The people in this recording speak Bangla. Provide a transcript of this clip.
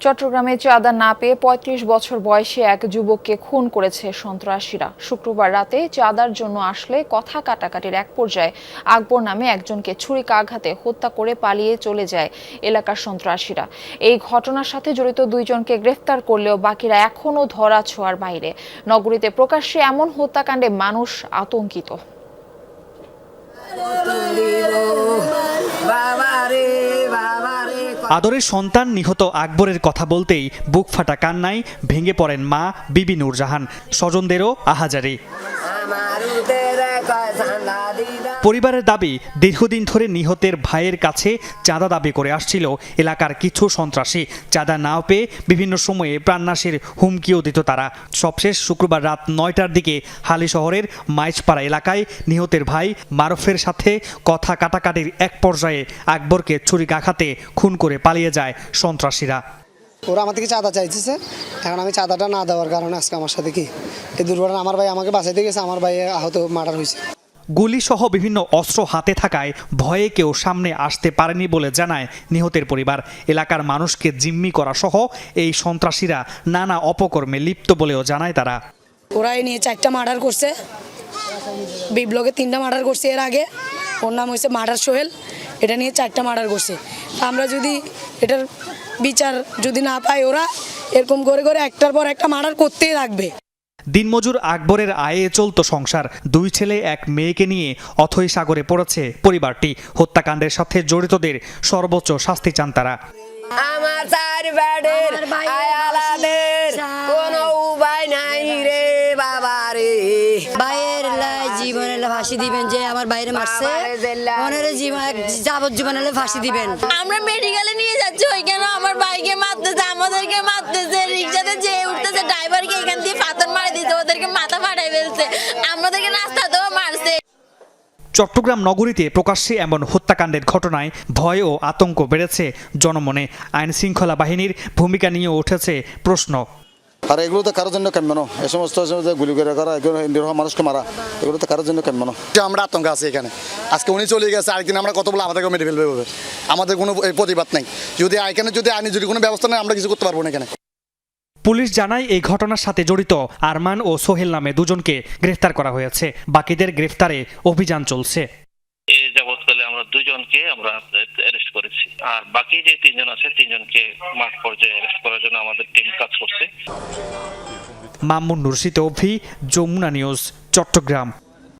চট্টগ্রামে চাঁদা না পেয়ে ৩৫ বছর বয়সী এক যুবককে খুন করেছে সন্ত্রাসীরা। শুক্রবার রাতে চাঁদার জন্য আসলে কথা কাটাকাটির এক পর্যায়ে আকবর নামে একজনকে ছুরিকাঘাতে হত্যা করে পালিয়ে চলে যায় এলাকার সন্ত্রাসীরা। এই ঘটনার সাথে জড়িত দুইজনকে গ্রেফতার করলেও বাকিরা এখনও ধরাছোঁয়ার বাইরে। নগরীতে প্রকাশ্যে এমন হত্যাকাণ্ডে মানুষ আতঙ্কিত। আদরের সন্তান নিহত আকবরের কথা বলতেই বুক ফাটা কান্নায় ভেঙে পড়েন মা বিবি নূরজাহান। স্বজনদেরও আহাজারি। পরিবারের দাবি, দীর্ঘদিন ধরে নিহতের ভাইয়ের কাছে চাঁদা দাবি করে আসছিল এলাকার কিছু সন্ত্রাসী। চাঁদা না পেয়ে বিভিন্ন সময়ে প্রাণনাশের হুমকিও দিত তারা। সবশেষ শুক্রবার রাত ৯টার দিকে হালি শহরের মাইজপাড়া এলাকায় নিহতের ভাই মারুফের সাথে কথা কাটাকাটির এক পর্যায়ে আকবরকে ছুরিকাঘাতে খুন করে পালিয়ে যায় সন্ত্রাসীরা। ওরা আমার থেকে চাঁদা চাইতেছে, এখন আমি চাঁদাটা না দেওয়ার কারণে আজকে আমার সাথে কি এই দুর্ঘটনা। আমার ভাই আমাকে বাঁচাইতে গেছে, আমার ভাই আহত মার্ডার হয়েছে। গুলিসহ বিভিন্ন অস্ত্র হাতে থাকায় ভয়ে কেউ সামনে আসতে পারেনি বলে জানায় নিহতের পরিবার। এলাকার মানুষকে জিম্মি করা সহ এই সন্ত্রাসীরা নানা অপকর্মে লিপ্ত বলেও জানায় তারা। ওরা নিয়ে 4টা মার্ডার করছে, বিপ্লবে 3টা মার্ডার করছে এর আগে। ওর নাম হয়েছে মার্ডার সোহেল। এটা নিয়ে 4টা মার্ডার করছে। আমরা যদি এটার বিচার যদি না পাই, ওরা এরকম করে করে একটার পর একটা মার্ডার করতেই থাকবে। দিনমজুর আকবরের আয়ে চলত সংসার। 2 ছেলে 1 মেয়েকে নিয়ে অথৈ সাগরে পড়েছে পরিবারটি। হত্যাকাণ্ডের সাথে জড়িতদের সর্বোচ্চ শাস্তি চান তারা। আমার চার বাড়ির আয়ালাদের কোনো উপায় নাই রে বাবা রে। ভাইয়ের জীবনের ফাঁসি দিবেন, যে আমার বাইরে মারছে মনের জীবন যাবজ্জীবনের ফাঁসি দিবেন। আমরা মেডিকেলে নিয়ে যাচ্ছি, ওইখানে আমার ভাইকে মারতেছে, আমাদেরকে মারতেছে, রিক্সাতে যে উঠতেছে ড্রাইভারকে এখান দিয়ে পাথর মারে দিতে, ওদেরকে মাথা ফাটাই ফেলছে, আমাদেরকে রাস্তাতেও মারছে। চট্টগ্রাম নগরীতে প্রকাশ্যে এমন হত্যাকাণ্ডের ঘটনায় ভয় ও আতঙ্ক বেড়েছে জনমনে। আইন শৃঙ্খলা বাহিনীর ভূমিকা নিয়ে উঠেছে প্রশ্ন। আর এগুলো তো কারোর জন্য কাম্য নয়। এই সমস্ত গুলি করে করা, মানুষকে মারা, এগুলো তো কারোর জন্য কাম্য নয়। আমরা আতঙ্ক আছে এখানে। আজকে উনি চলে গেছে, আরেকদিন আমরা কত বলে আমাদেরকে মেরে ফেলবে, আমাদের কোনো প্রতিবাদ নাই। যদি এখানে যদি আইনি যদি কোনো ব্যবস্থা নেই, আমরা কিছু করতে পারবো না এখানে। পুলিশ জানায় এই ঘটনার সাথে জড়িত আরমান ও সোহেল নামে 2জনকে গ্রেফতার করা হয়েছে। বাকিদের গ্রেফতারে অভিযান চলছে। এই যাবৎকালে আমরা 2জনকে আমরা অ্যারেস্ট করেছি, আর বাকি যে 3জন আছে 3জনকে মাঠ পর্যায়ে অ্যারেস্ট করার জন্য আমাদের টিম কাজ করছে। মামুন নুরশিদ অভি, যমুনা নিউজ, চট্টগ্রাম।